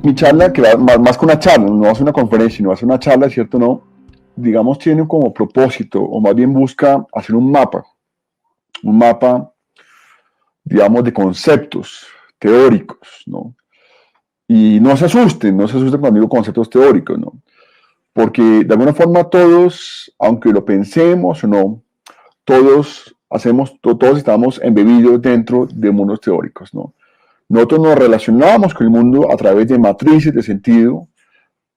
mi charla, que va más que una charla, no va a ser una conferencia, no va a ser una charla, ¿cierto? No, digamos, tiene como propósito, o más bien busca hacer un mapa, digamos, de conceptos teóricos, ¿no? Y no se asusten cuando digo conceptos teóricos, ¿no? Porque de alguna forma todos, aunque lo pensemos o no, todos estamos embebidos dentro de mundos teóricos, ¿no? Nosotros nos relacionamos con el mundo a través de matrices de sentido,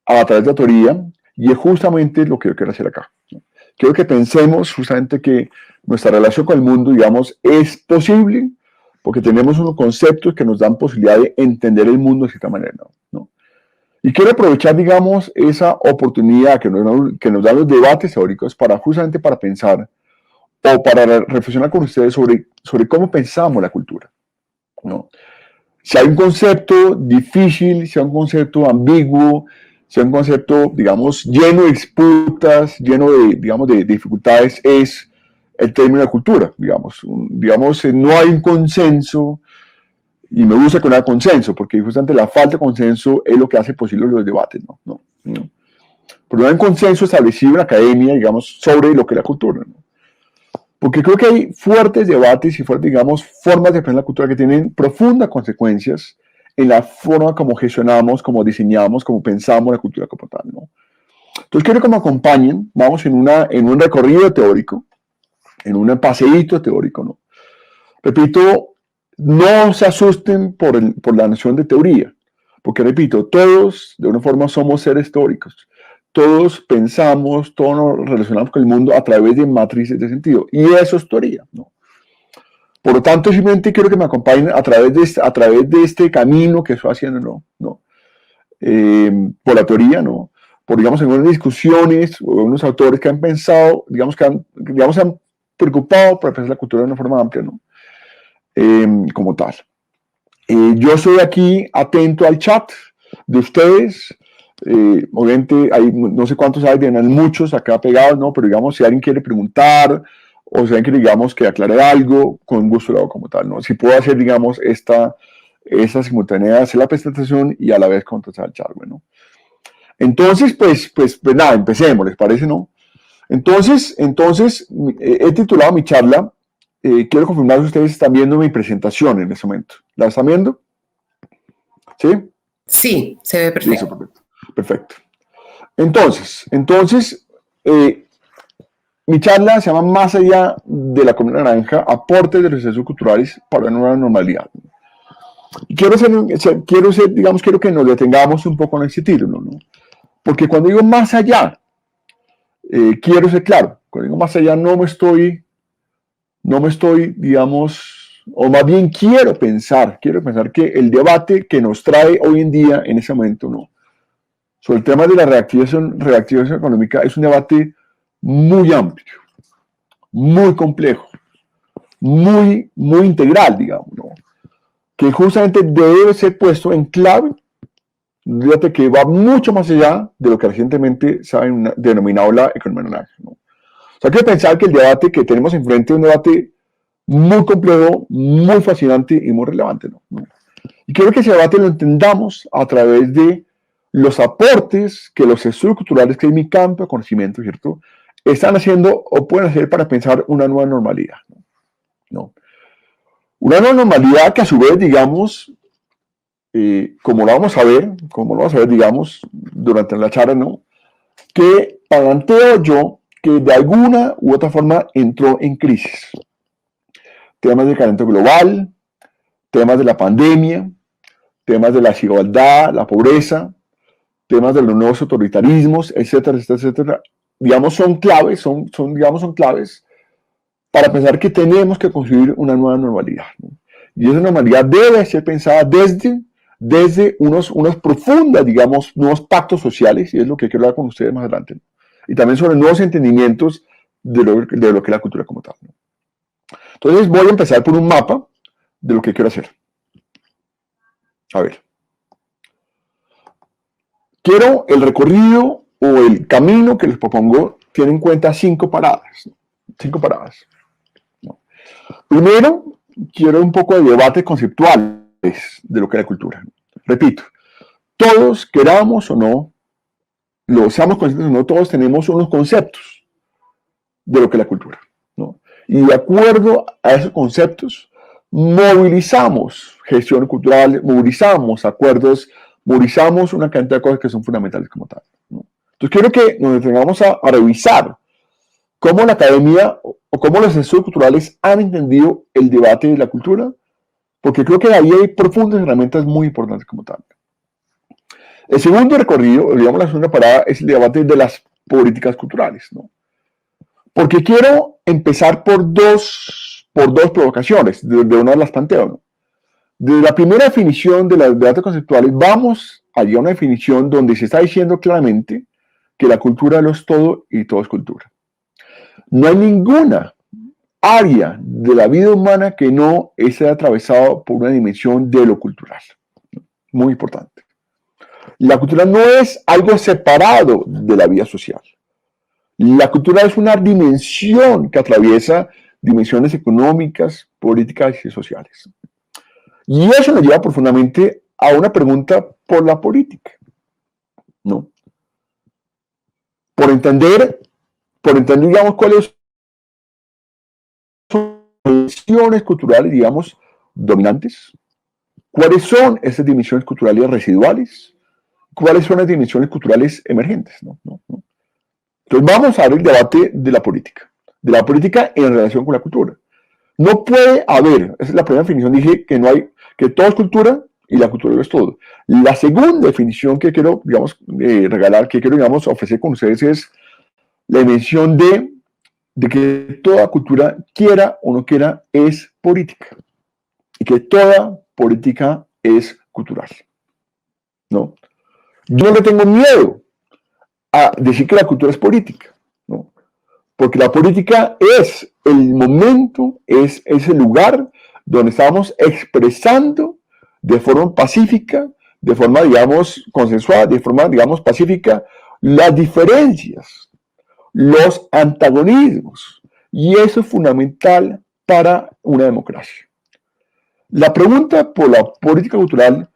a través de la teoría, y es justamente lo que yo quiero hacer acá, ¿no? Quiero que pensemos justamente que nuestra relación con el mundo, digamos, es posible porque tenemos unos conceptos que nos dan posibilidad de entender el mundo de cierta manera, ¿no? Y quiero aprovechar, digamos, esa oportunidad que nos dan los debates teóricos justamente para pensar o para reflexionar con ustedes sobre cómo pensamos la cultura, ¿no? Si hay un concepto difícil, si hay un concepto ambiguo, si hay un concepto, digamos, lleno de disputas, lleno de, digamos, de dificultades, es el término de cultura, digamos. No hay un consenso, y me gusta que no haya consenso, porque justamente la falta de consenso es lo que hace posible los debates, ¿no? Pero no hay un consenso establecido en la academia, digamos, sobre lo que es la cultura, ¿no? Porque creo que hay fuertes debates y fuertes, digamos, formas de aprender la cultura que tienen profundas consecuencias en la forma como gestionamos, como diseñamos, como pensamos la cultura como tal, ¿no? Entonces quiero que me acompañen, vamos en un recorrido teórico, en un paseíto teórico, ¿no? Repito, no se asusten por la noción de teoría, porque repito, todos de una forma somos seres teóricos. Todos pensamos, todos nos relacionamos con el mundo a través de matrices de sentido. Y eso es teoría, ¿no? Por lo tanto, simplemente quiero que me acompañen a través de este camino que estoy haciendo, ¿no? Por la teoría, ¿no? Por, digamos, algunas discusiones o unos autores que han pensado, digamos, se han preocupado por pensar la cultura de una forma amplia, ¿no? Como tal. Yo estoy aquí atento al chat de ustedes. Obviamente hay no sé cuántos hay, hay muchos acá pegados, ¿no? Pero digamos, si alguien quiere preguntar o si alguien quiere, digamos, que aclare algo, con gusto lo hago como tal, ¿no? Si puedo hacer, digamos, esta simultánea, hacer la presentación y a la vez contestar el chat, ¿no? Entonces, pues nada, empecemos, ¿les parece, no? Entonces he titulado mi charla, quiero confirmar si ustedes están viendo mi presentación en este momento. ¿La están viendo? ¿Sí? Sí, se ve perfecto. Listo, perfecto. Entonces mi charla se llama Más allá de la comida naranja, aportes de los procesos culturales para una nueva normalidad. Y quiero que nos detengamos un poco en ese título, ¿no? Porque cuando digo más allá, quiero ser claro. Cuando digo más allá, no me estoy, digamos, o más bien quiero pensar que el debate que nos trae hoy en día, en ese momento, ¿no? Sobre el tema de la reactivación económica es un debate muy amplio, muy complejo, muy integral, digamos, ¿no? Que justamente debe ser puesto en clave, un debate que va mucho más allá de lo que recientemente se ha denominado la economía naranja, ¿no? O sea, hay que pensar que el debate que tenemos enfrente es un debate muy complejo, muy fascinante y muy relevante, ¿no? Y quiero que ese debate lo entendamos a través de los aportes que los estudios culturales, que es mi campo de conocimiento, ¿cierto?, están haciendo o pueden hacer para pensar una nueva normalidad, ¿no? Una nueva normalidad que a su vez, digamos, como lo vamos a ver, digamos, durante la charla, ¿no?, que planteo yo que de alguna u otra forma entró en crisis. Temas de calentamiento global, temas de la pandemia, temas de la desigualdad, la pobreza, temas de los nuevos autoritarismos, etcétera, etcétera, digamos, son claves para pensar que tenemos que construir una nueva normalidad, ¿no? Y esa normalidad debe ser pensada desde unos profundas, digamos, nuevos pactos sociales, y es lo que quiero hablar con ustedes más adelante, ¿no? Y también sobre nuevos entendimientos de lo que es la cultura como tal, ¿no? Entonces voy a empezar por un mapa de lo que quiero hacer. A ver. Quiero el recorrido o el camino que les propongo tiene en cuenta 5 paradas. 5 paradas. Primero, quiero un poco de debate conceptuales de lo que es la cultura. Repito, todos, queramos o no, lo seamos conscientes o no, todos tenemos unos conceptos de lo que es la cultura, ¿no? Y de acuerdo a esos conceptos, movilizamos gestión cultural, movilizamos acuerdos, movilizamos una cantidad de cosas que son fundamentales como tal, ¿no? Entonces quiero que nos detengamos a revisar cómo la academia o cómo los estudios culturales han entendido el debate de la cultura, porque creo que ahí hay profundas herramientas muy importantes como tal. El segundo recorrido, digamos la segunda parada, es el debate de las políticas culturales, ¿no? Porque quiero empezar por dos provocaciones, de una de las planteo, ¿no? De la primera definición de los debates conceptuales, vamos allá a una definición donde se está diciendo claramente que la cultura lo es todo y todo es cultura. No hay ninguna área de la vida humana que no esté atravesado por una dimensión de lo cultural. Muy importante. La cultura no es algo separado de la vida social. La cultura es una dimensión que atraviesa dimensiones económicas, políticas y sociales. Y eso nos lleva profundamente a una pregunta por la política, ¿no? Por entender, digamos, cuáles son las dimensiones culturales, digamos, dominantes, cuáles son esas dimensiones culturales residuales, cuáles son las dimensiones culturales emergentes, ¿no? Entonces vamos a ver el debate de la política en relación con la cultura. No puede haber, esa es la primera definición, dije que no hay, que todo es cultura y la cultura lo es todo. La segunda definición que quiero, digamos, regalar, que quiero, digamos, ofrecer con ustedes es la dimensión de que toda cultura, quiera o no quiera, es política. Y que toda política es cultural, ¿no? Yo no le tengo miedo a decir que la cultura es política, ¿no? Porque la política es el momento, es el lugar donde estamos expresando de forma pacífica, de forma, digamos, consensuada, de forma, digamos, pacífica, las diferencias, los antagonismos. Y eso es fundamental para una democracia. La pregunta por la política cultural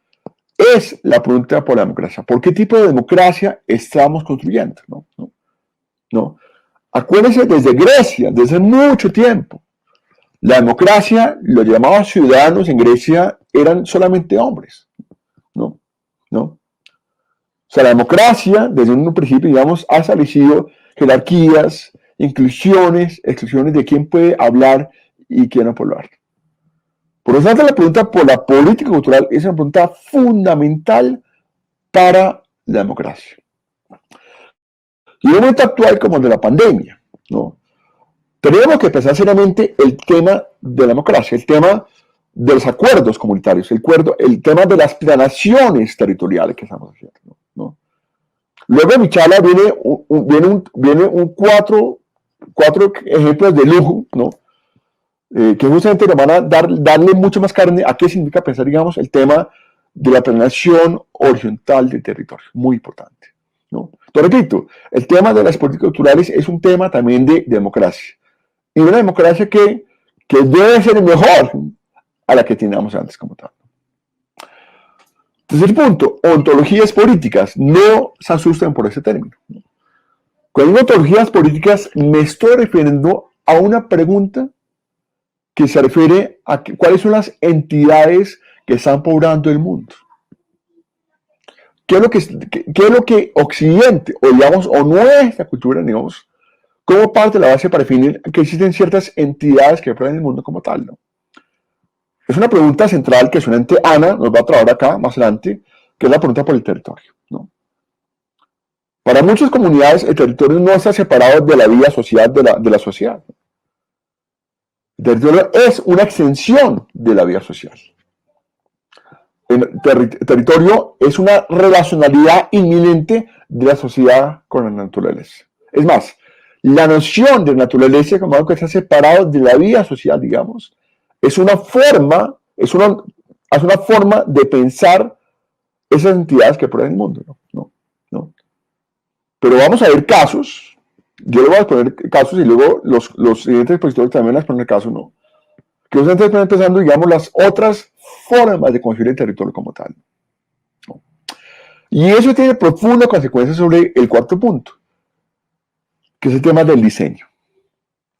es la pregunta por la democracia. ¿Por qué tipo de democracia estamos construyendo? ¿No? Acuérdense, desde Grecia, desde mucho tiempo, la democracia, los llamados ciudadanos en Grecia eran solamente hombres, ¿no? O sea, la democracia, desde un principio, digamos, ha establecido jerarquías, inclusiones, exclusiones de quién puede hablar y quién no puede hablar. Por lo tanto, la pregunta por la política cultural es una pregunta fundamental para la democracia. Y en un momento actual como el de la pandemia, ¿no? Tenemos que pensar seriamente el tema de la democracia, el tema de los acuerdos comunitarios, el tema de las planaciones territoriales que estamos haciendo, ¿no? Luego de mi charla viene cuatro ejemplos de lujo, ¿no? Que justamente nos van a darle mucho más carne a qué significa pensar, digamos, el tema de la planeación horizontal del territorio. Muy importante, ¿no? Entonces, repito, el tema de las políticas culturales es un tema también de democracia. Y una democracia que debe ser mejor a la que teníamos antes como tal. Tercer punto, ontologías políticas. No se asusten por ese término. Cuando digo ontologías políticas, me estoy refiriendo a una pregunta que se refiere a cuáles son las entidades que están poblando el mundo. ¿Qué es lo que Occidente, o digamos, o nuestra cultura, digamos, como parte de la base para definir que existen ciertas entidades que poblan el mundo como tal, ¿no? Es una pregunta central que solamente Ana nos va a traer acá más adelante, que es la pregunta por el territorio, ¿no? Para muchas comunidades, el territorio no está separado de la vida social de la sociedad. El territorio es una extensión de la vida social. El territorio es una relacionalidad inminente de la sociedad con la naturaleza. Es más, la noción de naturaleza como algo que está separado de la vida social, digamos, es una forma de pensar esas entidades que poblan el mundo, ¿no? Pero vamos a ver casos, yo le voy a poner casos y luego los siguientes expositores también les ponen casos, ¿no? Que ustedes están empezando, digamos, las otras formas de construir el territorio como tal, ¿no? Y eso tiene profundas consecuencias sobre el cuarto punto, que es el tema del diseño.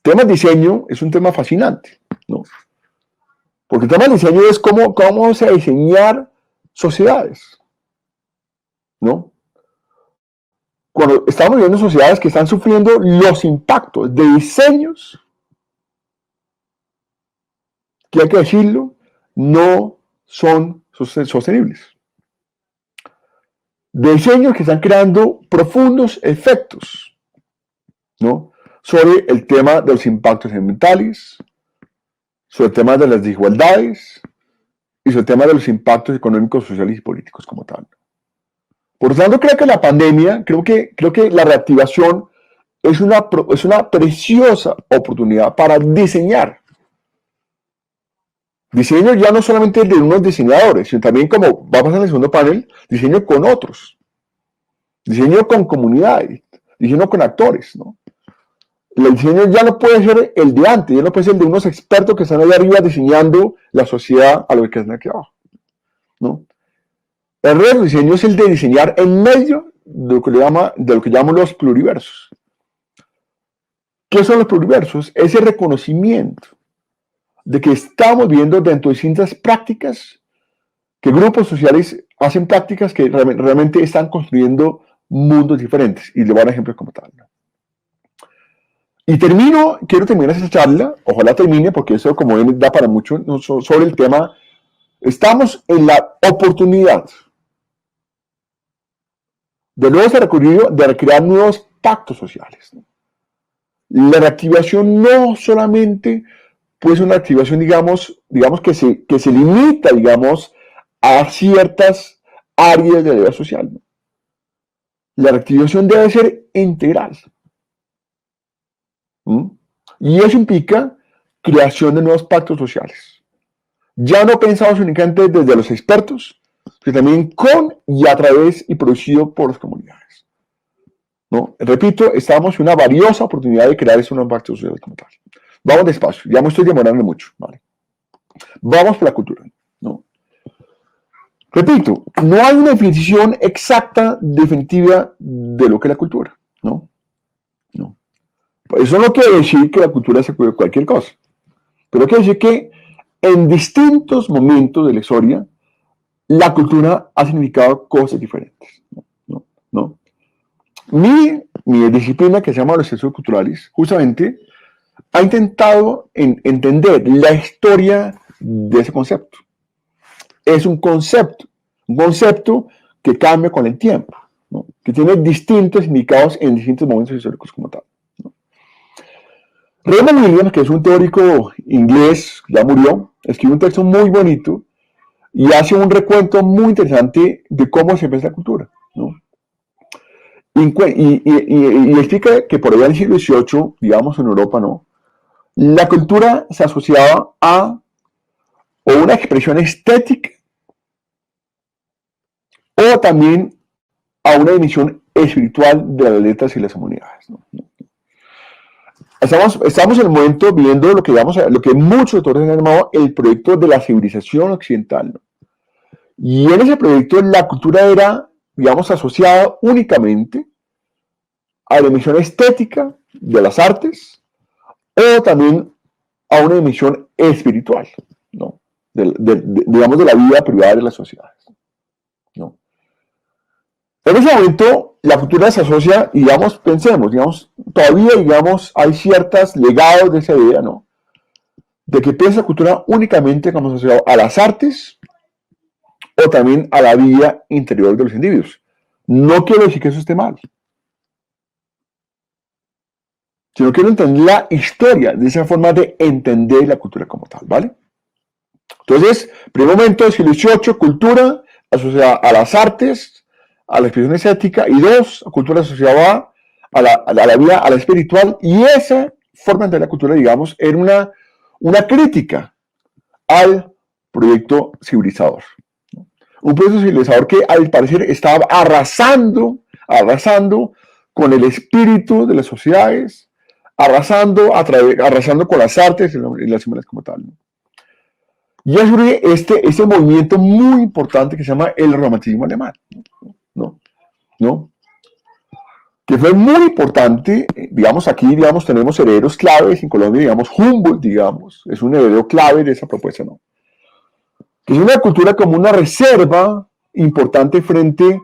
El tema del diseño es un tema fascinante, ¿no? Porque el tema del diseño es cómo vamos a diseñar sociedades, ¿no? Cuando estamos viviendo sociedades que están sufriendo los impactos de diseños, que hay que decirlo, no son sostenibles. De diseños que están creando profundos efectos, ¿no? Sobre el tema de los impactos ambientales, sobre el tema de las desigualdades y sobre el tema de los impactos económicos, sociales y políticos como tal. Por lo tanto, creo que la pandemia, creo que la reactivación es una preciosa oportunidad para diseñar. Diseño ya no solamente de unos diseñadores, sino también, como va a pasar en el segundo panel, diseño con otros. Diseño con comunidades, diseño con actores, ¿no? El diseño ya no puede ser el de antes, ya no puede ser el de unos expertos que están allá arriba diseñando la sociedad a lo que están aquí abajo, ¿no? El real diseño es el de diseñar en medio de lo que llamamos los pluriversos. ¿Qué son los pluriversos? Ese reconocimiento de que estamos viendo dentro de distintas prácticas, que grupos sociales hacen prácticas que realmente están construyendo mundos diferentes. Y le voy a dar ejemplos como tal, ¿no? Y quiero terminar esta charla, ojalá termine, porque eso como ven da para mucho, ¿no? Sobre el tema, estamos en la oportunidad de nuevo de crear nuevos pactos sociales, ¿no? La reactivación no solamente puede ser una activación, digamos que se limita, digamos, a ciertas áreas de la vida social, ¿no? La reactivación debe ser integral. Y eso implica creación de nuevos pactos sociales. Ya no pensados únicamente desde los expertos, sino también con y a través y producido por las comunidades, ¿no? Repito, estamos en una valiosa oportunidad de crear esos nuevos pactos sociales como tal. Vamos despacio, ya me estoy demorando mucho, ¿vale? Vamos por la cultura, ¿no? Repito, no hay una definición exacta, definitiva de lo que es la cultura, ¿no? No. Eso no quiere decir que la cultura se puede cualquier cosa, pero quiere decir que en distintos momentos de la historia, la cultura ha significado cosas diferentes, ¿no? Mi disciplina, que se llama los estudios culturales, justamente ha intentado entender la historia de ese concepto. Es un concepto que cambia con el tiempo, ¿no? Que tiene distintos significados en distintos momentos históricos como tal, ¿no? Raymond Williams, que es un teórico inglés, ya murió, escribió un texto muy bonito y hace un recuento muy interesante de cómo se ve la cultura, ¿no? Y explica que por allá en el siglo XVIII, digamos en Europa, ¿no? La cultura se asociaba a o una expresión estética o también a una dimensión espiritual de las letras y las humanidades, ¿no? Estamos en el momento viendo lo que muchos autores han llamado el proyecto de la civilización occidental, ¿no? Y en ese proyecto la cultura era, digamos, asociada únicamente a la dimensión estética de las artes o también a una dimensión espiritual, ¿no? Digamos, de la vida privada de las sociedades, ¿no? En ese momento, la cultura se asocia, digamos, pensemos, todavía, digamos, hay ciertos legados de esa idea, ¿no? De que piensa la cultura únicamente como asociado a las artes o también a la vida interior de los individuos. No quiero decir que eso esté mal, sino quiero entender la historia de esa forma de entender la cultura como tal, ¿vale? Entonces, primer momento, siglo XVIII, cultura asociada a las artes, a la expresión estética, y dos, cultura asociada a la vida, a la espiritual, y esa forma de entender la cultura, digamos, era una crítica al proyecto civilizador. Un proyecto civilizador que al parecer estaba arrasando con el espíritu de las sociedades, arrasando con las artes y las humanas como tal, ¿no? Y es este movimiento muy importante que se llama el romanticismo alemán, ¿no? ¿no? Que fue muy importante, digamos, aquí, digamos, tenemos herederos claves en Colombia, digamos, Humboldt, digamos, es un heredero clave de esa propuesta, ¿no? Que es una cultura como una reserva importante frente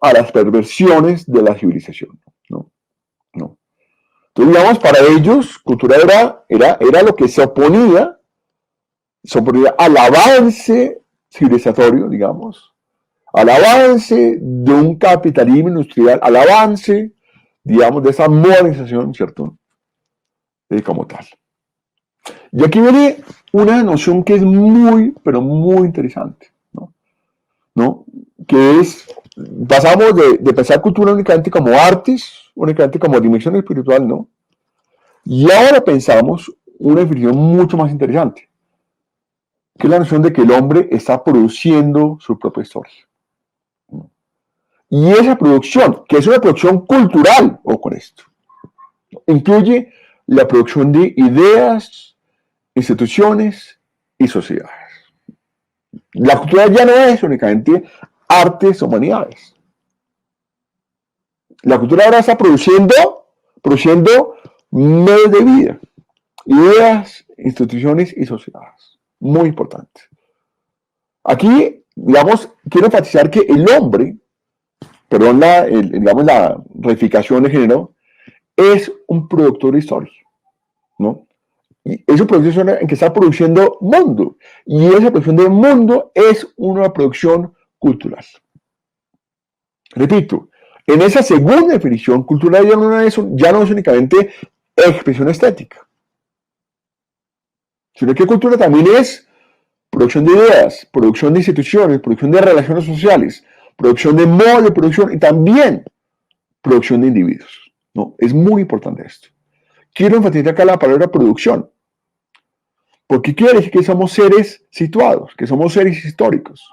a las perversiones de la civilización, ¿no? ¿No? Entonces, digamos, para ellos, cultura era lo que se oponía al avance civilizatorio, digamos, al avance de un capitalismo industrial, al avance, digamos, de esa modernización, ¿cierto? Como tal. Y aquí viene una noción que es muy, pero muy interesante, ¿no? Que es, pasamos de pensar cultura únicamente como artes, únicamente como dimensión espiritual, ¿no? Y ahora pensamos una definición mucho más interesante, que es la noción de que el hombre está produciendo su propia historia. Y esa producción, que es una producción cultural, o con esto, incluye la producción de ideas, instituciones y sociedades. La cultura ya no es únicamente artes o humanidades. La cultura ahora está produciendo medios de vida, ideas, instituciones y sociedades. Muy importante. Aquí, digamos, quiero enfatizar que el hombre, perdón, digamos, la reificación de género, es un productor de historia, ¿no? Y es un productor de historia en que está produciendo mundo. Y esa producción de mundo es una producción cultural. Repito, en esa segunda definición, cultural ya no es únicamente expresión estética, sino que cultura también es producción de ideas, producción de instituciones, producción de relaciones sociales, producción de modo de producción y también producción de individuos, ¿no? Es muy importante esto. Quiero enfatizar acá la palabra producción, porque quiere decir que somos seres situados, que somos seres históricos,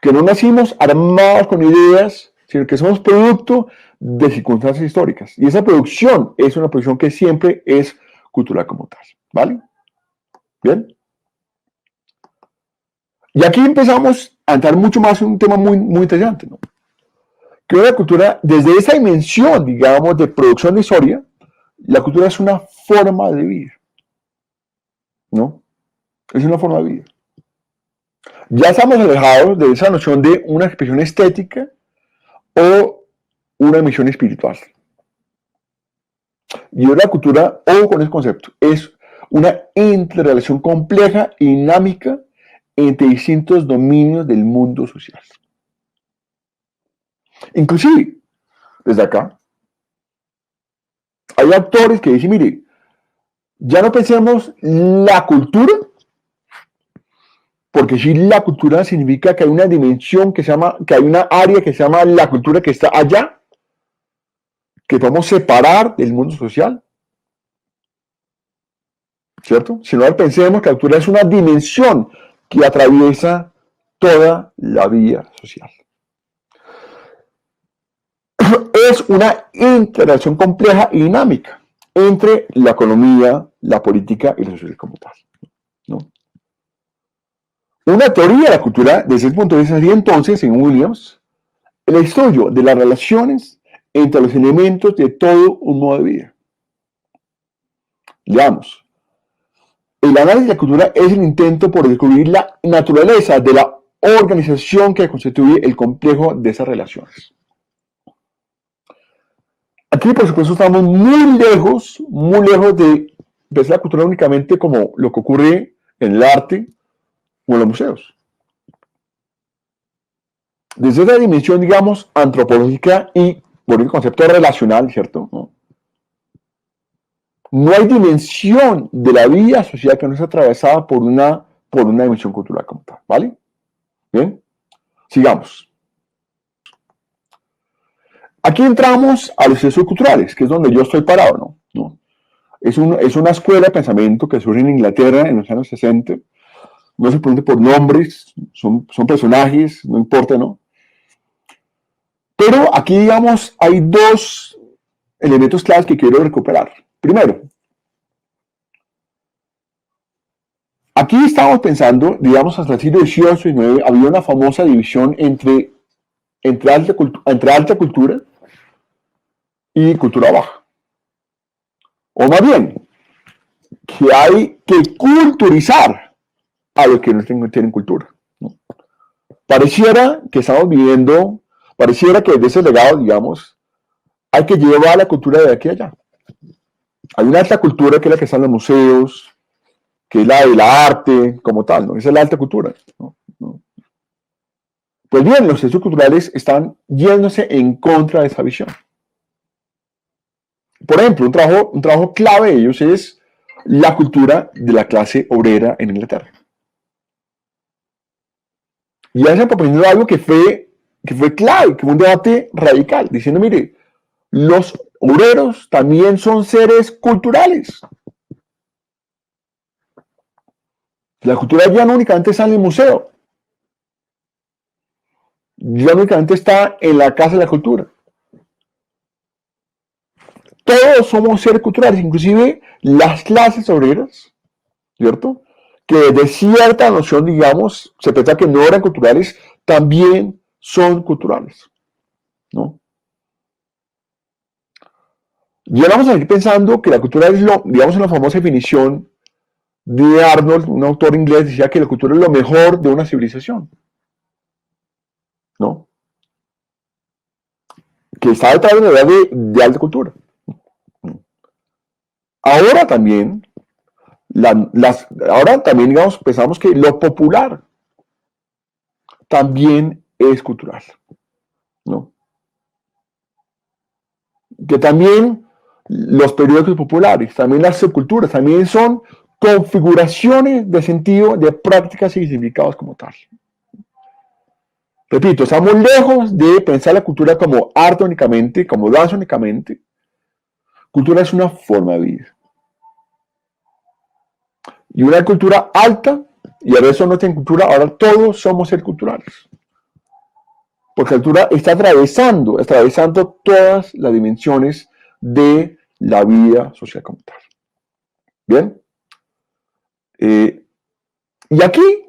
que no nacimos armados con ideas, sino que somos producto de circunstancias históricas. Y esa producción es una producción que siempre es cultural como tal, ¿vale? ¿Bien? Y aquí empezamos a entrar mucho más en un tema muy, muy interesante, ¿no? Que la cultura, desde esa dimensión, digamos, de producción de historia, la cultura es una forma de vida, ¿no? Es una forma de vida. Ya estamos alejados de esa noción de una expresión estética o una misión espiritual. Y la cultura, o con ese concepto, es una interrelación compleja y dinámica entre distintos dominios del mundo social. Inclusive, desde acá, hay autores que dicen, mire, ya no pensemos la cultura, porque si la cultura significa que hay una dimensión que hay una área que se llama la cultura que está allá, que podemos separar del mundo social, ¿cierto? Si no pensemos que la cultura es una dimensión que atraviesa toda la vida social. Es una interrelación compleja y dinámica entre la economía, la política y la sociedad como tal, ¿no? Una teoría de la cultura, desde ese punto de vista, sería entonces, en Williams, el estudio de las relaciones entre los elementos de todo un modo de vida. Digamos, el análisis de la cultura es el intento por descubrir la naturaleza de la organización que constituye el complejo de esas relaciones. Aquí, por supuesto, estamos muy lejos de ver la cultura únicamente como lo que ocurre en el arte o en los museos. Desde esa dimensión, digamos, antropológica y por el concepto relacional, ¿cierto? No hay dimensión de la vida social que no sea atravesada por una dimensión cultural como tal, ¿vale? Bien, sigamos. Aquí entramos a los estudios culturales, que es donde yo estoy parado, ¿no? Es una escuela de pensamiento que surge en Inglaterra en los años 60. No se pregunte por nombres, son personajes, no importa, ¿no? Pero aquí, digamos, hay dos elementos claves que quiero recuperar. Primero, aquí estamos pensando, digamos, hasta el siglo XVIII y XIX había una famosa división entre entre alta cultura y cultura baja. O más bien, que hay que culturizar a los que no tienen cultura, ¿no? Pareciera que estamos viviendo, pareciera que de ese legado, digamos, hay que llevar la cultura de aquí a allá. Hay una alta cultura que es la que está en los museos, que es la del arte como tal, ¿no? Esa es la alta cultura, ¿no? Pues bien, los centros culturales están yéndose en contra de esa visión. Por ejemplo, un trabajo clave de ellos es la cultura de la clase obrera en Inglaterra. Y ya se proponiendo algo que fue clave, que fue un debate radical, diciendo, mire, los obreros también son seres culturales. La cultura ya no únicamente está en el museo, ya no únicamente está en la Casa de la Cultura. Todos somos seres culturales, inclusive las clases obreras, ¿cierto? Que de cierta noción, digamos, se piensa que no eran culturales, también son culturales, ¿no? Y ahora vamos a seguir pensando que la cultura es lo, digamos, en la famosa definición de Arnold, un autor inglés, decía que la cultura es lo mejor de una civilización, ¿no? Que está detrás de la idea de alta cultura. Ahora también, digamos, pensamos que lo popular también es cultural, ¿no? Que también los periódicos populares, también las subculturas, también son configuraciones de sentido, de prácticas y significados como tal. Repito, estamos lejos de pensar la cultura como arte únicamente, como danza únicamente. Cultura es una forma de vida. Y una cultura alta, y a veces no tiene cultura, ahora todos somos seres culturales. Porque la cultura está atravesando todas las dimensiones de la vida social como tal. ¿Bien? Y aquí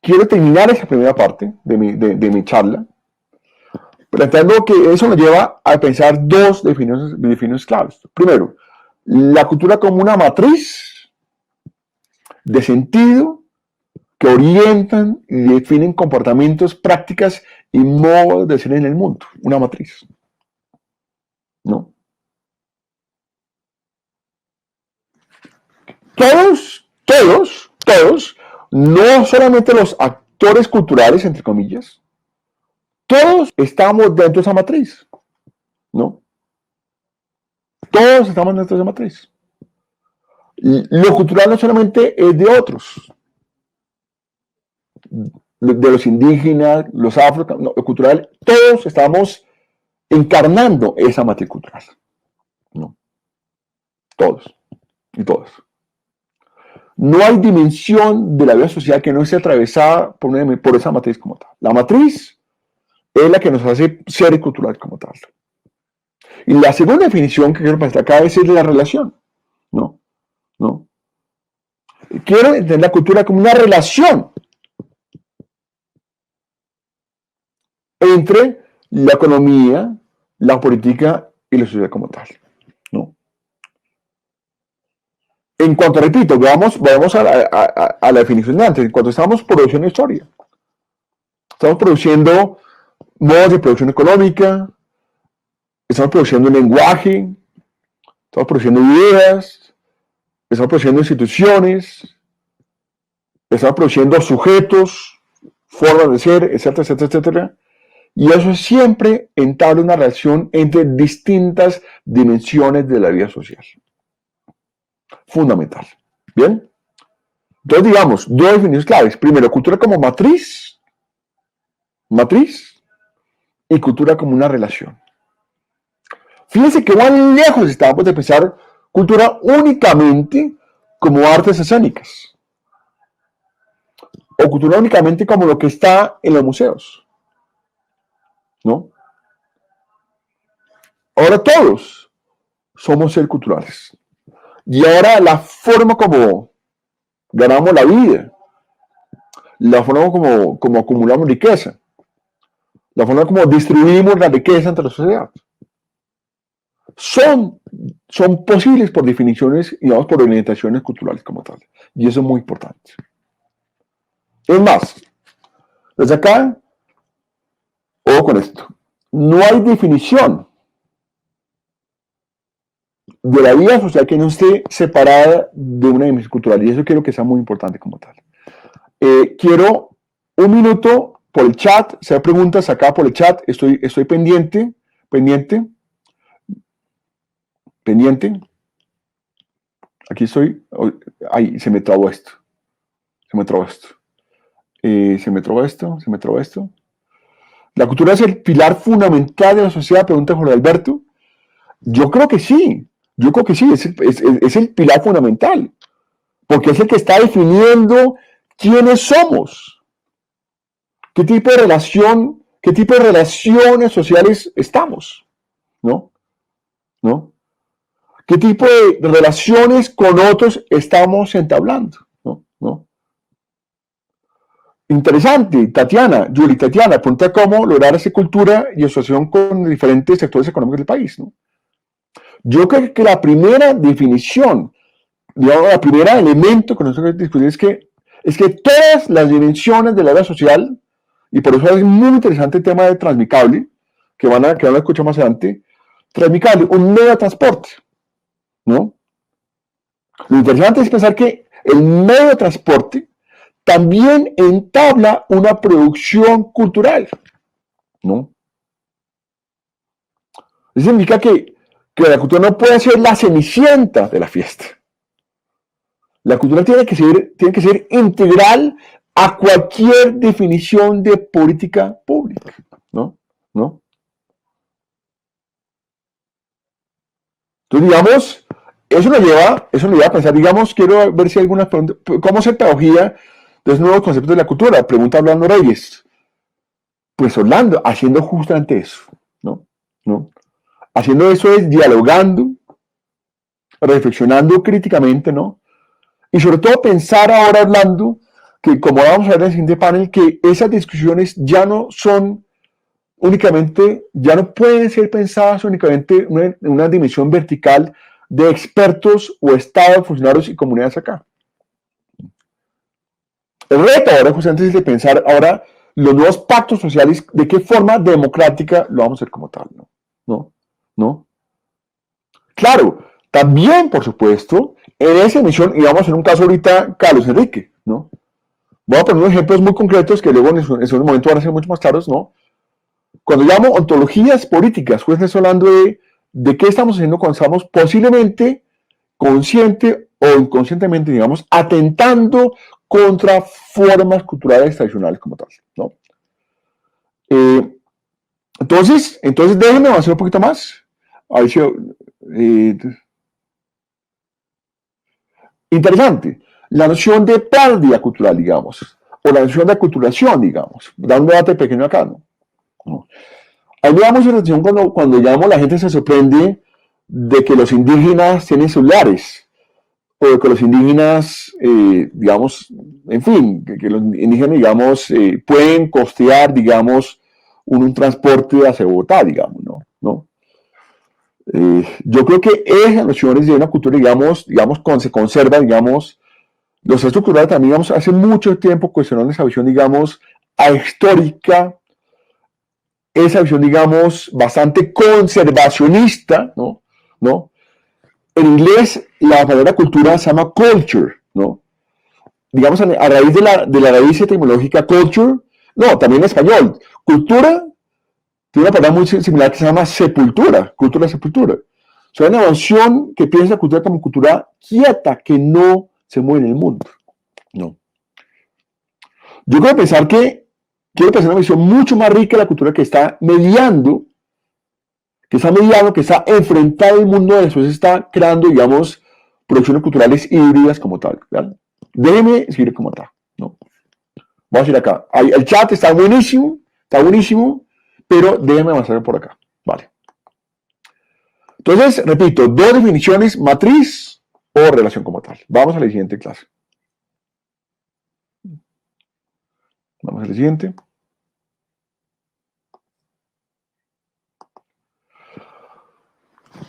quiero terminar esa primera parte de mi charla, planteando que eso nos lleva a pensar dos definiciones claves. Primero, la cultura como una matriz de sentido que orientan y definen comportamientos, prácticas y modos de ser en el mundo. Una matriz, ¿no? Todos, no solamente los actores culturales, entre comillas, todos estamos dentro de esa matriz, ¿no? Todos estamos dentro de esa matriz. Lo cultural no solamente es de otros, de los indígenas, los afro, no, lo cultural, todos estamos encarnando esa matriz cultural, ¿no? Todos y todas. No hay dimensión de la vida social que no esté atravesada por esa matriz como tal. La matriz es la que nos hace seres culturales como tal. Y la segunda definición que quiero plantear acá es la relación, ¿no? ¿No? Quiero entender la cultura como una relación entre la economía, la política y la sociedad como tal, ¿no? En cuanto, repito, vamos a la definición de antes, en cuanto estamos produciendo historia, estamos produciendo modos de producción económica, estamos produciendo un lenguaje, estamos produciendo ideas, estamos produciendo instituciones, estamos produciendo sujetos, formas de ser, etcétera, etcétera, etcétera. Y eso siempre entabla una relación entre distintas dimensiones de la vida social. Fundamental. ¿Bien? Entonces, digamos, dos definiciones claves. Primero, cultura como matriz, y cultura como una relación. Fíjense que van lejos estamos de pensar cultura únicamente como artes escénicas. O cultura únicamente como lo que está en los museos, ¿no? Ahora todos somos seres culturales. Y ahora la forma como ganamos la vida, la forma como acumulamos riqueza, la forma como distribuimos la riqueza entre la sociedad, son posibles por definiciones, digamos, por orientaciones culturales como tal. Y eso es muy importante. Es más, desde acá, ojo con esto, no hay definición de la vida social que no esté separada de una dimensión cultural. Y eso quiero que sea muy importante como tal. Quiero un minuto por el chat, si hay preguntas acá por el chat, estoy pendiente. Aquí estoy. Ay, se me trabó esto. Se me trabó esto. ¿La cultura es el pilar fundamental de la sociedad? Pregunta Jorge Alberto. Yo creo que sí. Es el pilar fundamental. Porque es el que está definiendo quiénes somos. ¿Qué tipo de relaciones sociales estamos? ¿No? ¿Qué tipo de relaciones con otros estamos entablando? ¿No? Interesante, Tatiana, pregunta cómo lograr esa cultura y asociación con diferentes sectores económicos del país, ¿no? Yo creo que la primera definición, digamos, la primera elemento que nosotros discutimos es que todas las dimensiones de la vida social, y por eso es muy interesante el tema de Transmicable, que van a escuchar más adelante, Transmicable, un medio de transporte, ¿no? Lo interesante es pensar que el medio de transporte también entabla una producción cultural, ¿no? Eso significa que la cultura no puede ser la cenicienta de la fiesta. La cultura tiene que ser integral a cualquier definición de política pública, ¿no? Entonces, digamos, eso nos lleva a pensar, digamos, quiero ver si hay alguna pregunta, ¿cómo hacer pedagogía de los nuevos conceptos de la cultura? Pregunta Orlando Reyes. Pues Orlando, haciendo justamente eso, ¿no? Haciendo eso es dialogando, reflexionando críticamente, ¿no? Y sobre todo pensar ahora, Orlando, que como vamos a ver en el siguiente panel, que esas discusiones ya no son únicamente, ya no pueden ser pensadas únicamente en una dimensión vertical de expertos o estados, funcionarios y comunidades acá. El reto ahora justamente es de pensar ahora los nuevos pactos sociales, de qué forma democrática lo vamos a hacer como tal, ¿no? Claro, también, por supuesto, en esa emisión, y vamos a hacer un caso ahorita, Carlos Enrique, ¿no? Voy a poner unos ejemplos muy concretos que luego en su momento van a ser mucho más claros, ¿no? Cuando llamo ontologías políticas, pues estoy hablando de qué estamos haciendo cuando estamos posiblemente, consciente o inconscientemente, digamos, atentando contra formas culturales tradicionales como tal, ¿no? Eh, entonces déjenme avanzar un poquito más. A ver si, interesante. La noción de pérdida cultural, digamos, o la noción de aculturación, digamos, da un debate pequeño acá, ¿no? Ahí me da mucha atención cuando digamos, la gente se sorprende de que los indígenas tienen celulares, o de que los indígenas, digamos, en fin, que los indígenas, digamos, pueden costear, digamos, un transporte hacia Bogotá, digamos, ¿no? Yo creo que esas nociones de una cultura, digamos, se conserva, digamos, los estructurales también, digamos, hace mucho tiempo cuestionaron esa visión, digamos, ahistórica, esa visión, digamos, bastante conservacionista, ¿no? En inglés, la palabra cultura se llama culture, ¿no? Digamos, a raíz de la raíz etimológica culture, no, también en español. Cultura tiene una palabra muy similar que se llama sepultura, sepultura. O sea, una noción que piensa la cultura como cultura quieta, que no se mueve en el mundo, ¿no? Yo quiero pensar en una visión mucho más rica de la cultura que está mediando, que está enfrentando el mundo, después está creando, digamos, producciones culturales híbridas como tal, ¿verdad? Déjeme seguir como tal, ¿no? Vamos a ir acá. El chat está buenísimo, pero déjeme avanzar por acá, ¿vale? Entonces, repito, dos definiciones, matriz o relación como tal. Vamos a la siguiente clase. Vamos a la siguiente.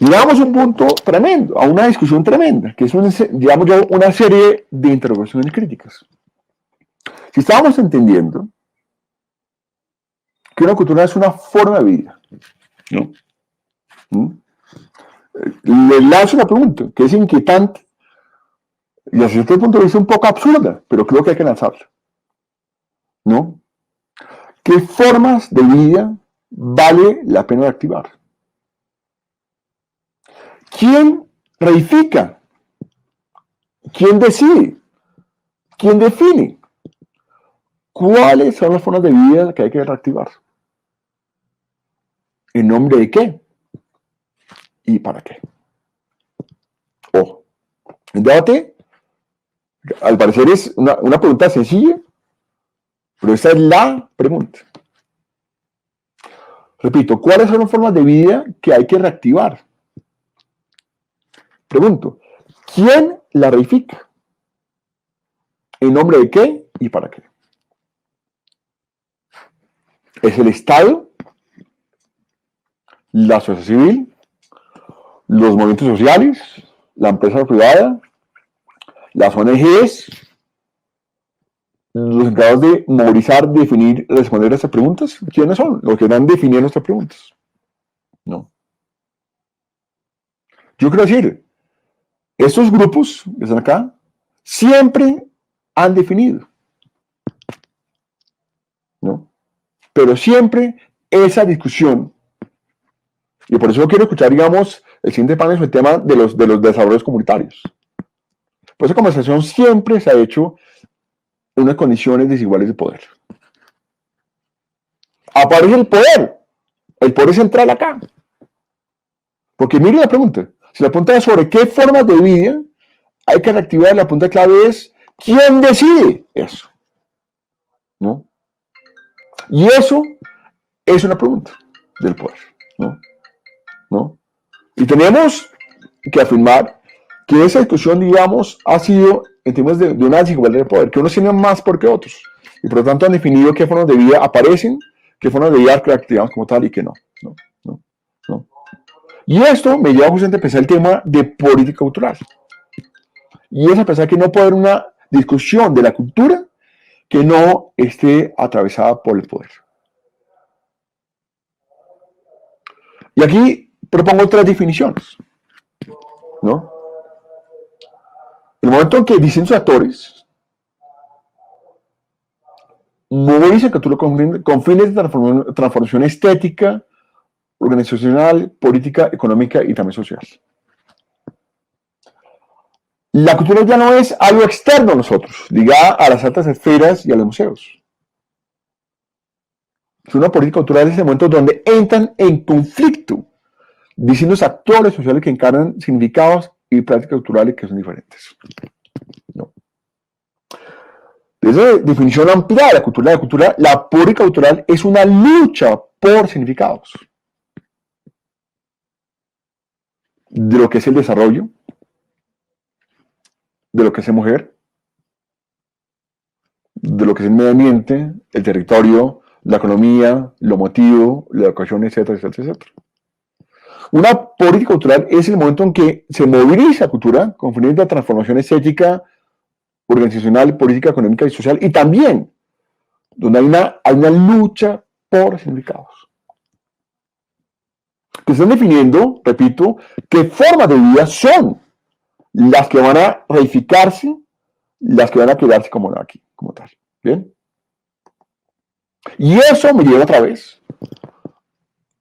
Llegamos a un punto tremendo, a una discusión tremenda, que es digamos yo, una serie de interrogaciones críticas. Si estábamos entendiendo que una cultura es una forma de vida, ¿no? Le lanzo una pregunta que es inquietante y desde cierto punto de vista un poco absurda, pero creo que hay que lanzarla, ¿no? ¿Qué formas de vida vale la pena activar? ¿Quién reifica? ¿Quién decide? ¿Quién define? ¿Cuáles son las formas de vida que hay que reactivar? ¿En nombre de qué? ¿Y para qué? Ojo, el debate, al parecer, es una pregunta sencilla, pero esta es la pregunta. Repito, ¿cuáles son las formas de vida que hay que reactivar? Pregunto, ¿quién la reifica? ¿En nombre de qué y para qué? ¿Es el Estado? ¿La sociedad civil? ¿Los movimientos sociales? ¿La empresa privada? ¿Las ONGs? ¿Los encargados de movilizar, definir, responder a estas preguntas? ¿Quiénes son los que están definiendo estas preguntas? No. Yo quiero decir, estos grupos que están acá siempre han definido, ¿no? Pero siempre esa discusión, y por eso quiero escuchar, digamos, el siguiente panel sobre el tema de los desarrollos comunitarios. Pues esa conversación siempre se ha hecho en unas condiciones desiguales de poder. Aparece el poder es central acá. Porque mire la pregunta, si la pregunta es sobre qué formas de vida hay que reactivar, la pregunta clave es ¿quién decide eso? ¿No? Y eso es una pregunta del poder, ¿no? ¿No? Y tenemos que afirmar que esa discusión, digamos, ha sido en términos de una desigualdad de poder, que unos tienen más por que otros, y por lo tanto han definido qué formas de vida aparecen, qué formas de vida reactivamos como tal y qué no. ¿No? Y esto me lleva justamente a pensar el tema de política cultural. Y es a pensar que no puede haber una discusión de la cultura que no esté atravesada por el poder. Y aquí propongo tres definiciones, ¿no? El momento en que distintos actores movilizan cultura con fines de transformación estética, organizacional, política, económica y también social. La cultura ya no es algo externo a nosotros, ligada a las altas esferas y a los museos. Es una política cultural en ese momento donde entran en conflicto distintos actores sociales que encarnan significados y prácticas culturales que son diferentes. ¿No? Desde la definición amplia de la cultura, la política cultural es una lucha por significados. De lo que es el desarrollo, de lo que es la mujer, de lo que es el medio ambiente, el territorio, la economía, lo emotivo, la educación, etcétera, etcétera, etcétera. Una política cultural es el momento en que se moviliza la cultura con fines de transformación estética, organizacional, política, económica y social, y también donde hay una lucha por significados. Que están definiendo, repito, qué formas de vida son las que van a reificarse, las que van a quedarse como aquí, como tal. ¿Bien? Y eso me lleva otra vez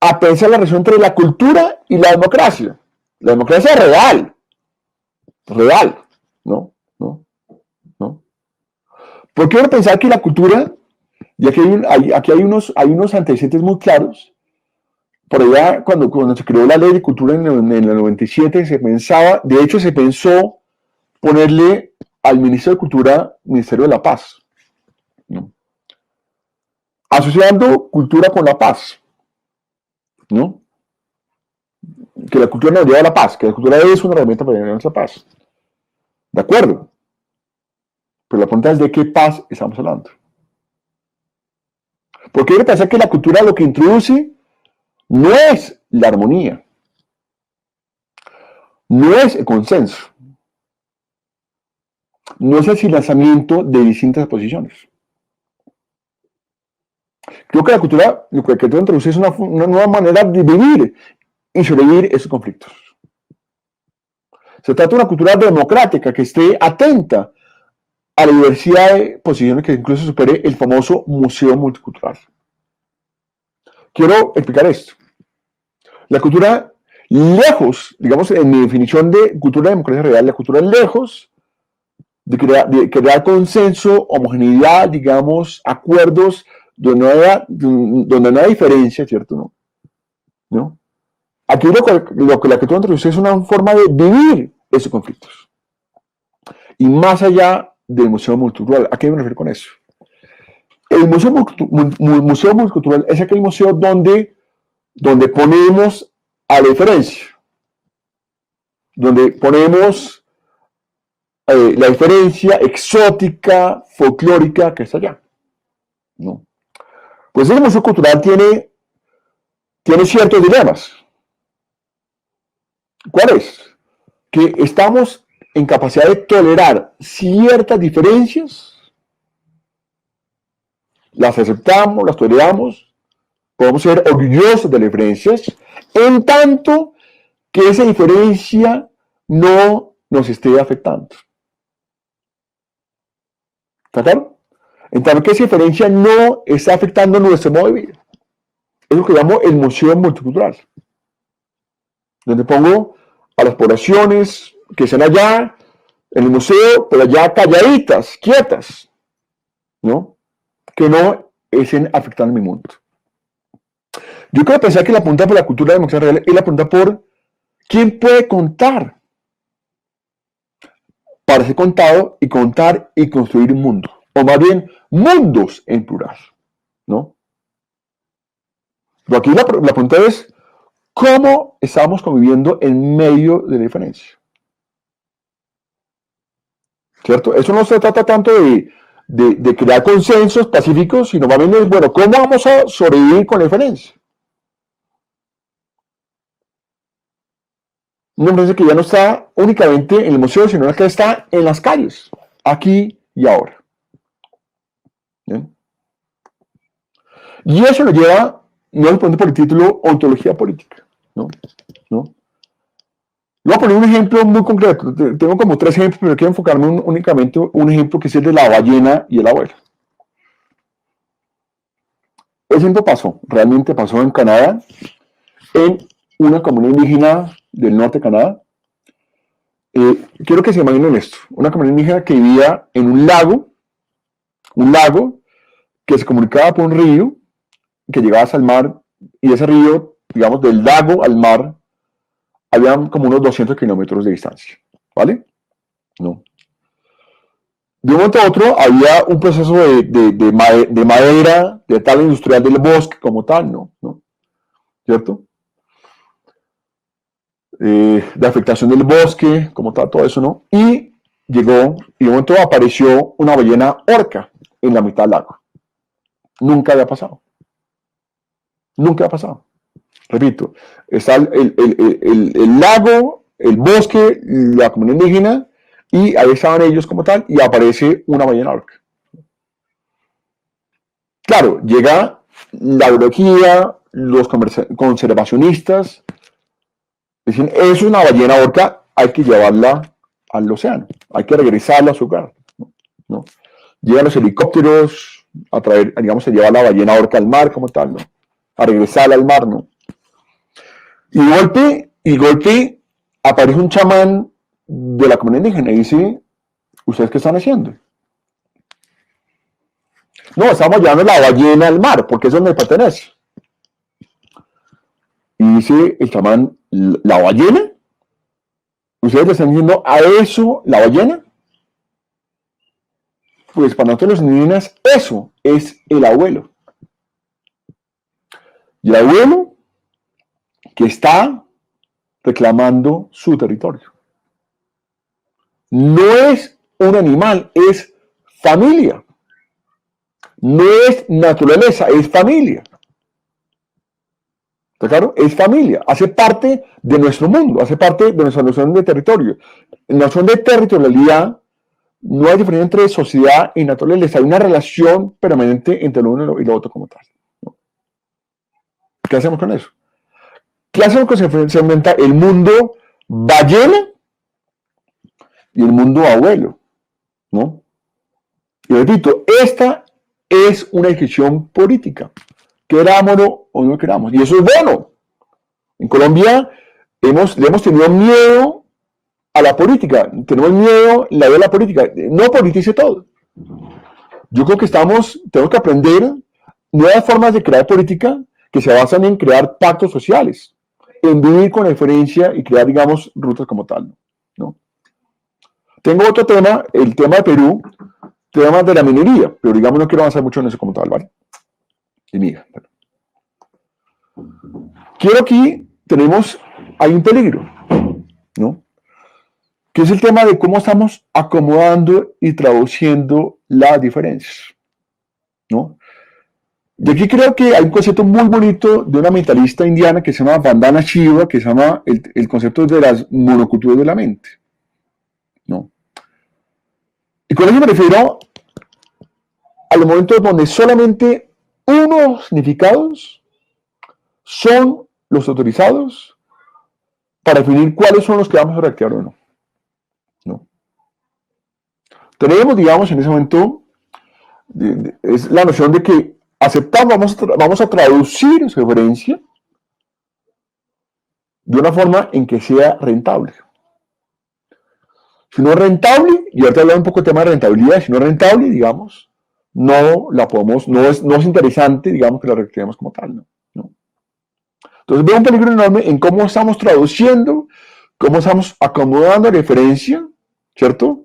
a pensar la relación entre la cultura y la democracia. La democracia es real, ¿no? Porque quiero pensar que la cultura, y aquí hay unos antecedentes muy claros. Por allá, cuando se creó la ley de cultura en el 97, se pensaba, de hecho se pensó ponerle al Ministerio de Cultura Ministerio de la Paz, ¿no? Asociando cultura con la paz, ¿no? Que la cultura nos lleva a la paz, que la cultura es una herramienta para llegar a nuestra paz. De acuerdo. Pero la pregunta es de qué paz estamos hablando. Porque hay que pensar que la cultura lo que introduce no es la armonía. no es el consenso, no es el silenciamiento de distintas posiciones. Creo que la cultura, lo que quiero introducir es una nueva manera de vivir y sobrevivir esos conflictos. Se trata de una cultura democrática que esté atenta a la diversidad de posiciones, que incluso supere el famoso museo multicultural. Quiero explicar esto. La cultura, lejos, digamos, en mi definición de cultura de democracia real, la cultura lejos de crear consenso, homogeneidad, digamos, acuerdos donde no hay diferencia, ¿cierto? ¿No? Aquí lo que la cultura introduce es una forma de vivir esos conflictos. Y más allá del museo multicultural, ¿a qué me refiero con eso? El museo multicultural es aquel museo donde ponemos a la diferencia, donde ponemos la diferencia exótica, folclórica que está allá, ¿no? Pues el museo cultural tiene ciertos dilemas. ¿Cuál es? Que estamos en capacidad de tolerar ciertas diferencias, las aceptamos, las toleramos, podemos ser orgullosos de las diferencias, en tanto que esa diferencia no nos esté afectando. ¿Está claro? En tanto que esa diferencia no está afectando nuestro modo de vida. Es lo que llamo el museo multicultural, donde pongo a las poblaciones que están allá en el museo, pero allá calladitas, quietas, ¿no? Que no estén afectando mi mundo. Yo creo pensar que la pregunta por la cultura de democracia real es la pregunta por quién puede contar para ser contado y contar y construir un mundo, o más bien mundos en plural, ¿no? Pero aquí la pregunta es cómo estamos conviviendo en medio de la diferencia, ¿cierto? Eso no se trata tanto de crear consensos pacíficos, sino más bien es, bueno, ¿cómo vamos a sobrevivir con la diferencia? Una diferencia que ya no está únicamente en el museo, sino que está en las calles, aquí y ahora. ¿Bien? Y eso lo lleva, no lo pongo por el título, ontología política, ¿no? Voy a poner un ejemplo muy concreto. Tengo como 3 ejemplos, pero quiero enfocarme únicamente un ejemplo que es el de la ballena y el abuelo. Ese ejemplo realmente pasó en Canadá, en una comunidad indígena del norte de Canadá. Quiero que se imaginen esto: una comunidad indígena que vivía en un lago que se comunicaba por un río que llegaba hasta el mar, y ese río, digamos, del lago al mar, habían como unos 200 kilómetros de distancia, ¿vale? No. De un momento a otro había un proceso de madera, de tala industrial del bosque como tal, ¿no? ¿Cierto? De afectación del bosque como tal, todo eso, ¿no? Y de un momento apareció una ballena orca en la mitad del lago. Nunca había pasado. Repito, está el lago, el bosque, la comunidad indígena, y ahí estaban ellos como tal, y aparece una ballena orca. Claro, llega la biología, los conservacionistas, dicen, es una ballena orca, hay que llevarla al océano, hay que regresarla a su hogar, ¿no? Llegan los helicópteros a traer, digamos, se lleva la ballena orca al mar como tal, ¿no? A regresarla al mar, ¿no? Y golpe aparece un chamán de la comunidad indígena y dice, ¿ustedes qué están haciendo? No, estamos llevando la ballena al mar, porque eso me pertenece. Y dice el chamán, ¿la ballena? ¿Ustedes le están diciendo a eso la ballena? Pues para nosotros los indígenas, eso es el abuelo. Y el abuelo que está reclamando su territorio. No es un animal, es familia. No es naturaleza, es familia. ¿Está claro? Es familia, hace parte de nuestro mundo, hace parte de nuestra noción de territorio. En la noción de territorialidad no hay diferencia entre sociedad y naturaleza, hay una relación permanente entre lo uno y lo otro como tal. ¿Qué hacemos con eso? ¿Qué hacemos con se enfrenta el mundo ballena y el mundo abuelo? ¿No? Y repito, esta es una decisión política, querámoslo o no queramos, y eso es bueno. En Colombia le hemos tenido miedo a la política, tenemos miedo a la política, no politice todo. Yo creo que tenemos que aprender nuevas formas de crear política que se basan en crear pactos sociales, en vivir con la diferencia y crear, digamos, rutas como tal, ¿no? Tengo otro tema, el tema de Perú, tema de la minería, pero digamos no quiero avanzar mucho en eso como tal, ¿vale? Y mira, quiero aquí, hay un peligro, ¿no? Que es el tema de cómo estamos acomodando y traduciendo las diferencias, ¿no? Y aquí creo que hay un concepto muy bonito de una mentalista indiana que se llama Vandana Shiva, que se llama el concepto de las monoculturas de la mente, ¿no? Y con eso me refiero a los momentos donde solamente unos significados son los autorizados para definir cuáles son los que vamos a reactivar o no, ¿no? Tenemos, digamos, en ese momento, es la noción de que aceptamos, vamos a traducir su referencia de una forma en que sea rentable. Si no es rentable, y ahorita hablamos un poco del tema de rentabilidad, si no es rentable, digamos, no la podemos, no es interesante, digamos, que la reactivemos como tal, ¿no? Entonces veo un peligro enorme en cómo estamos traduciendo, cómo estamos acomodando referencia, ¿cierto?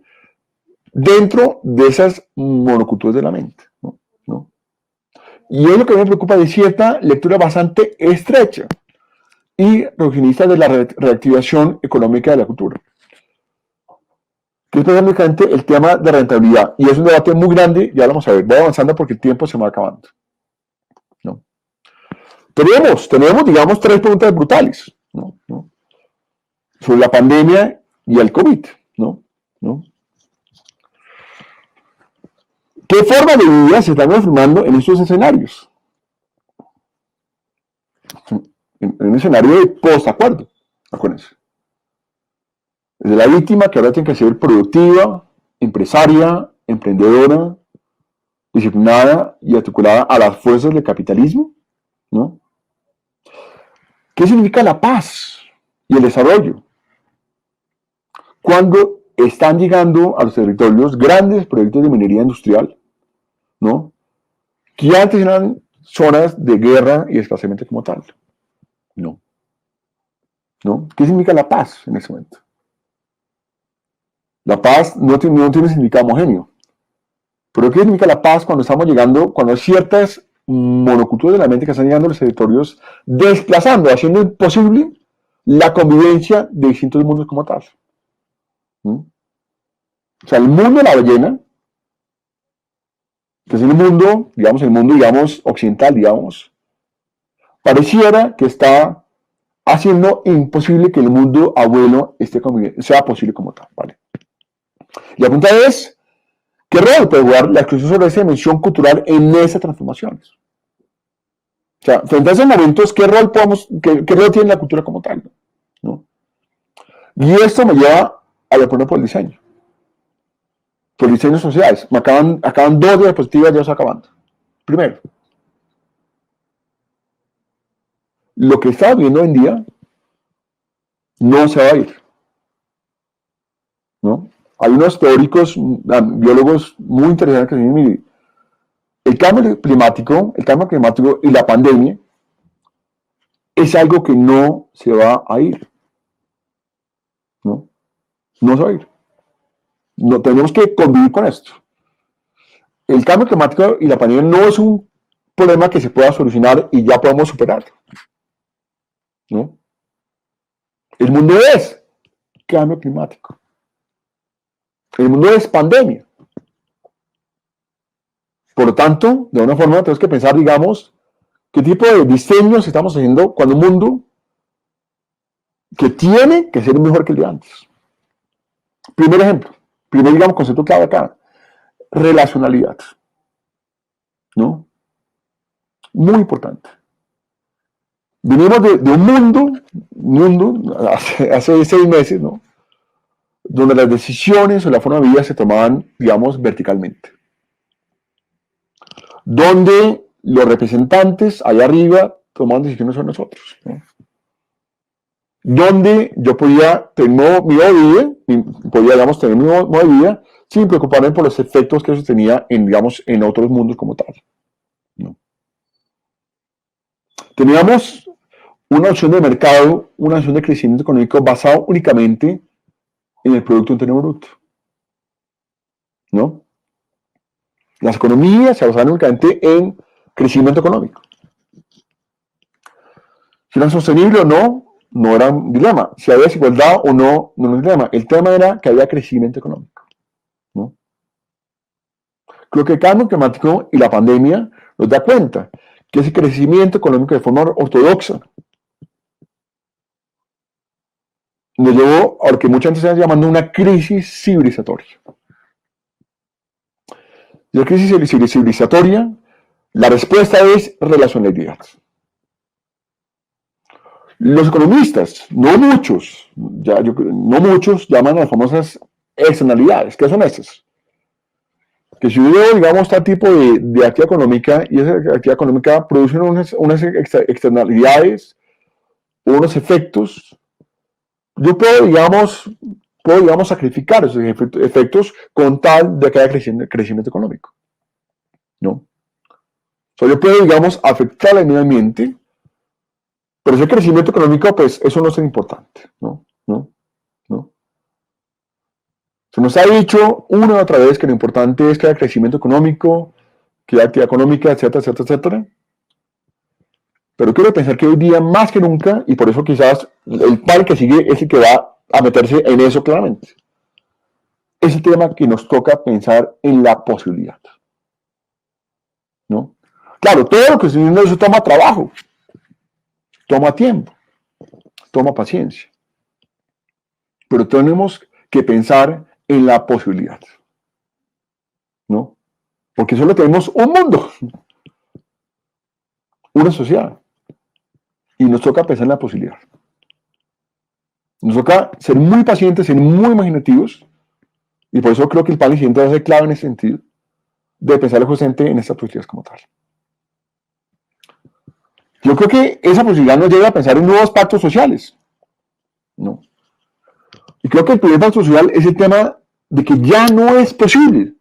Dentro de esas monoculturas de la mente, ¿no? Y es lo que me preocupa de cierta lectura bastante estrecha y reduccionista de la reactivación económica de la cultura, que es precisamente el tema de rentabilidad. Y es un debate muy grande, ya lo vamos a ver. Voy avanzando porque el tiempo se me va acabando, ¿no? Tenemos, digamos, 3 preguntas brutales, ¿no? Sobre la pandemia y el COVID, ¿no? ¿Qué forma de vida se están transformando en estos escenarios? En un escenario de post-acuerdo, acuérdense. Desde la víctima, que ahora tiene que ser productiva, empresaria, emprendedora, disciplinada y articulada a las fuerzas del capitalismo, ¿no? ¿Qué significa la paz y el desarrollo? Cuando están llegando a los territorios grandes proyectos de minería industrial, ¿no? Que antes eran zonas de guerra y desplazamiento como tal, ¿no? ¿Qué significa la paz en ese momento? La paz no tiene significado homogéneo. Pero ¿qué significa la paz cuando estamos llegando, cuando hay ciertas monoculturas de la mente que están llegando a los territorios, desplazando, haciendo imposible la convivencia de distintos mundos como tal? O sea, el mundo de la ballena, que es el mundo, digamos, occidental, digamos, pareciera que está haciendo imposible que el mundo abuelo sea posible como tal, ¿vale? Y la pregunta es, ¿qué rol puede jugar la exclusión sobre esa dimensión cultural en esas transformaciones? O sea, frente a esos momentos, ¿qué rol tiene la cultura como tal, ¿no? Y esto me lleva a la pregunta por el diseño. Por el diseño de sociedades. Acaban 2 diapositivas, ya se acabando. Primero, lo que estamos viendo hoy en día no se va a ir, ¿no? Hay unos teóricos, biólogos muy interesantes que dicen, el cambio climático y la pandemia es algo que no se va a ir, ¿no? No se va a ir. No, tenemos que convivir con esto. El cambio climático y la pandemia no es un problema que se pueda solucionar y ya podemos superarlo, ¿no? El mundo es cambio climático. El mundo es pandemia. Por lo tanto, de alguna forma tenemos que pensar, digamos, ¿Qué tipo de diseños estamos haciendo cuando un mundo que tiene que ser mejor que el de antes? Primer ejemplo, primer, digamos, concepto clave acá, relacionalidad, ¿no? Muy importante. Venimos de un mundo hace 6 meses, ¿no? Donde las decisiones o la forma de vida se tomaban, digamos, verticalmente. Donde los representantes allá arriba tomaban decisiones sobre nosotros, ¿no? Donde yo podía tener mi modo de vida, podía, digamos, tener mi modo de vida sin preocuparme por los efectos que eso tenía en, digamos, en otros mundos como tal, ¿no? Teníamos una opción de mercado, una opción de crecimiento económico basado únicamente en el Producto Interno Bruto, ¿no? Las economías se basaban únicamente en crecimiento económico. Si era sostenible o no era un dilema. Si había desigualdad o no era un dilema. El tema era que había crecimiento económico, ¿no? Creo que el cambio climático y la pandemia nos da cuenta que ese crecimiento económico de forma ortodoxa nos llevó a lo que mucha gente está llamando una crisis civilizatoria. Y la crisis civilizatoria, la respuesta es relacionalidad. Los economistas, no muchos, no muchos llaman a las famosas externalidades. ¿Qué son estas? Que si yo, digamos, tal tipo de actividad económica y esa actividad económica produce unas externalidades, unos efectos, yo puedo, digamos, sacrificar esos efectos con tal de que haya crecimiento económico, ¿no? O sea, yo puedo, digamos, afectar al medio ambiente, pero ese crecimiento económico, pues, eso no es tan importante, ¿no? Se nos ha dicho una y otra vez que lo importante es que haya crecimiento económico, que haya actividad económica, etcétera, etcétera, etcétera. Pero quiero pensar que hoy día, más que nunca, y por eso quizás el pan que sigue es el que va a meterse en eso claramente, es el tema que nos toca pensar en la posibilidad, ¿no? Claro, todo lo que estoy diciendo eso toma trabajo, toma tiempo, toma paciencia, pero tenemos que pensar en la posibilidad, ¿no? Porque solo tenemos un mundo, una sociedad, y nos toca pensar en la posibilidad. Nos toca ser muy pacientes, ser muy imaginativos, y por eso creo que el panel siguiente va a ser clave en ese sentido, de pensar justamente en estas posibilidades como tal. Yo creo que esa posibilidad nos lleva a pensar en nuevos pactos sociales, ¿no? Y creo que el primer pacto social es el tema de que ya no es posible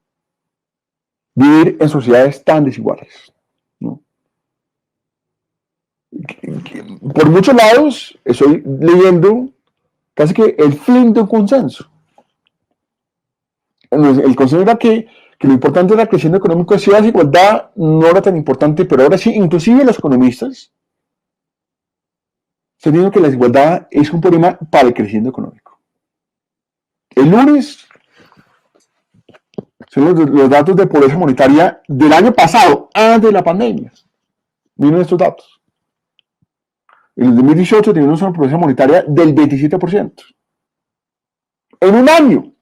vivir en sociedades tan desiguales, ¿no? Por muchos lados estoy leyendo casi que el fin de un consenso. El consenso era que lo importante era el crecimiento económico, si la desigualdad no era tan importante, pero ahora sí, inclusive los economistas están diciendo que la desigualdad es un problema para el crecimiento económico. El lunes son los datos de pobreza monetaria del año pasado, antes de la pandemia. Miren estos datos. En el 2018 teníamos una pobreza monetaria del 27%. En un año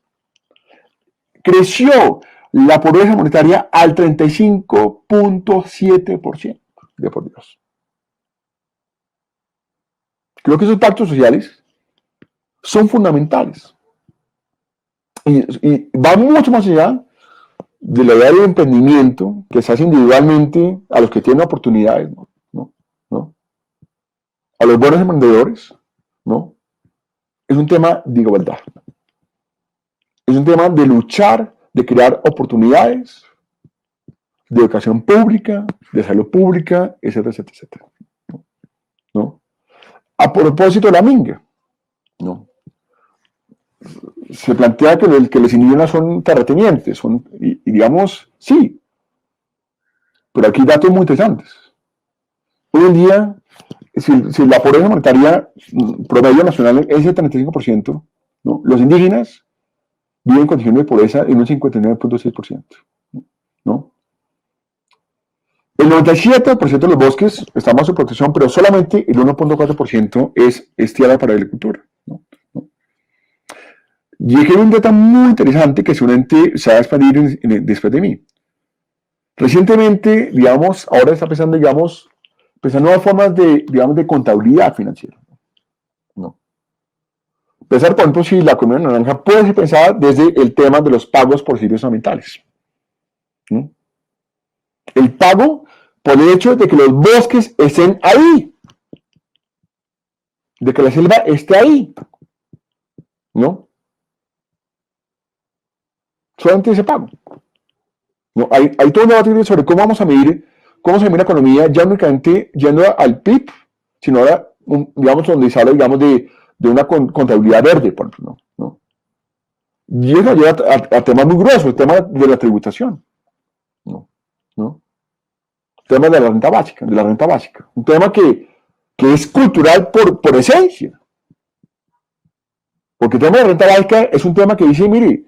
creció la pobreza monetaria al 35.7%. De por Dios. Creo que esos pactos sociales son fundamentales. Y va mucho más allá de la idea de emprendimiento que se hace individualmente a los que tienen oportunidades, ¿no? A los buenos emprendedores, ¿no? Es un tema de igualdad. Es un tema de luchar, de crear oportunidades, de educación pública, de salud pública, etcétera, etcétera, etcétera, ¿no? A propósito de la minga, ¿no? Se plantea que los indígenas son terratenientes, y digamos, sí, pero aquí hay datos muy interesantes. Hoy en día, si la pobreza monetaria promedio nacional es de 35%, ¿no? Los indígenas viven en condiciones de pobreza en un 59.6%, ¿no? El 97% de los bosques están bajo protección, pero solamente el 1.4% es tierra para agricultura, ¿no? Y aquí hay un dato muy interesante que seguramente se va a expandir después de mí. Recientemente, digamos, ahora está pensando, digamos, nuevas formas de contabilidad financiera, ¿no? Pensar, por ejemplo, si la economía naranja puede ser pensada desde el tema de los pagos por servicios ambientales, ¿no? El pago por el hecho de que los bosques estén ahí, de que la selva esté ahí, ¿no? Solamente ese pago. ¿No? Hay todo un debate sobre cómo vamos a medir, la economía, ya únicamente yendo al PIB, sino ahora, digamos, donde se habla, digamos, de una contabilidad verde, por ejemplo, ¿no? Y eso lleva a temas muy gruesos, el tema de la tributación, ¿no? El tema de la renta básica, un tema que es cultural por esencia, porque el tema de la renta básica es un tema que dice, mire,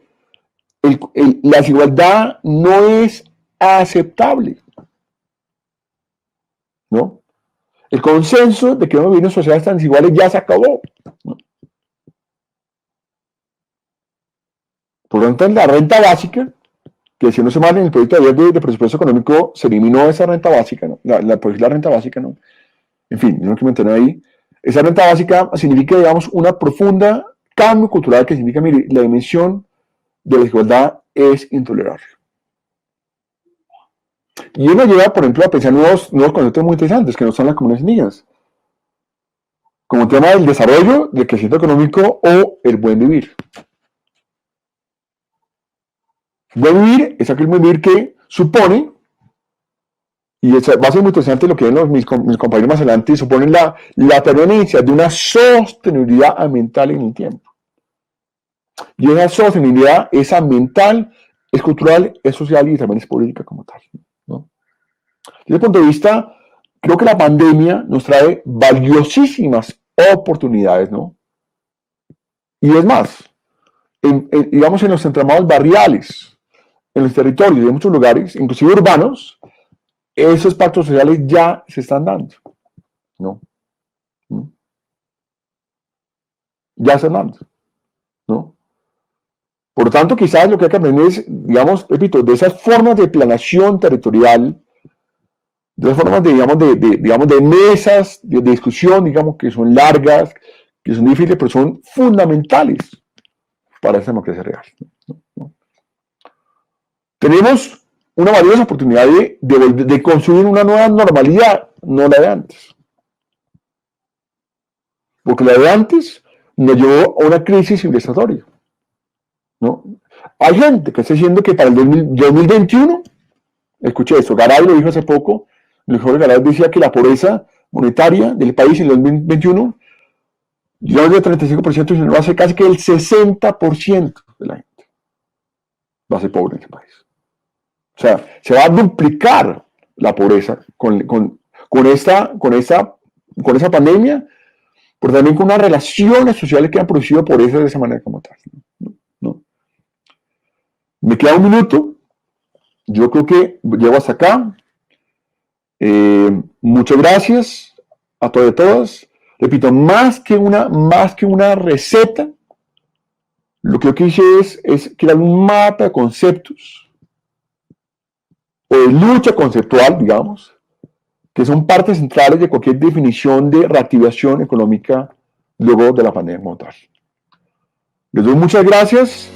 la desigualdad no es aceptable, ¿no? El consenso de que no vivir en sociedades tan desiguales ya se acabó, ¿no? Por lo tanto, la renta básica, que si no se mal en el proyecto de presupuesto económico se eliminó esa renta básica, ¿no? la renta básica, ¿no? En fin, no quiero meter ahí. Esa renta básica significa, digamos, una profunda cambio cultural que significa, mire, la dimensión de la desigualdad es intolerable. Y uno llega, por ejemplo, a pensar nuevos conceptos muy interesantes que no son las comunidades indígenas, como el tema del desarrollo, del crecimiento económico o el buen vivir. Buen vivir es aquel buen vivir que supone, y va a ser muy interesante lo que ven mis compañeros más adelante, supone la permanencia de una sostenibilidad ambiental en el tiempo. Y esa sostenibilidad es ambiental, es cultural, es social y también es política como tal, ¿no? Desde ese punto de vista, creo que la pandemia nos trae valiosísimas oportunidades, ¿no? Y es más, digamos en los entramados barriales, en los territorios de muchos lugares, inclusive urbanos, esos pactos sociales ya se están dando, ¿no? Ya se están dando, ¿no? Por lo tanto, quizás lo que hay que aprender es, digamos, repito, de esas formas de planeación territorial, de esas formas de mesas de discusión, digamos, que son largas, que son difíciles, pero son fundamentales para esa democracia real, ¿no? Tenemos una valiosa oportunidad de construir una nueva normalidad, no la de antes. Porque la de antes nos llevó a una crisis civilizatoria, ¿no? Hay gente que está diciendo que para el 2021, escuché esto, Garay lo dijo hace poco, el mejor Garay decía que la pobreza monetaria del país en el 2021 ya del 35%, sino va a ser casi que el 60% de la gente va a ser pobre en este país. O sea, se va a duplicar la pobreza con esa pandemia, pero también con unas relaciones sociales que han producido pobreza de esa manera como tal, ¿no? Me queda un minuto. Yo creo que llego hasta acá. Muchas gracias a todos y todas. Repito, más que una receta, lo que yo quise es crear un mapa de conceptos o de lucha conceptual, digamos, que son partes centrales de cualquier definición de reactivación económica luego de la pandemia como tal. Les doy muchas gracias.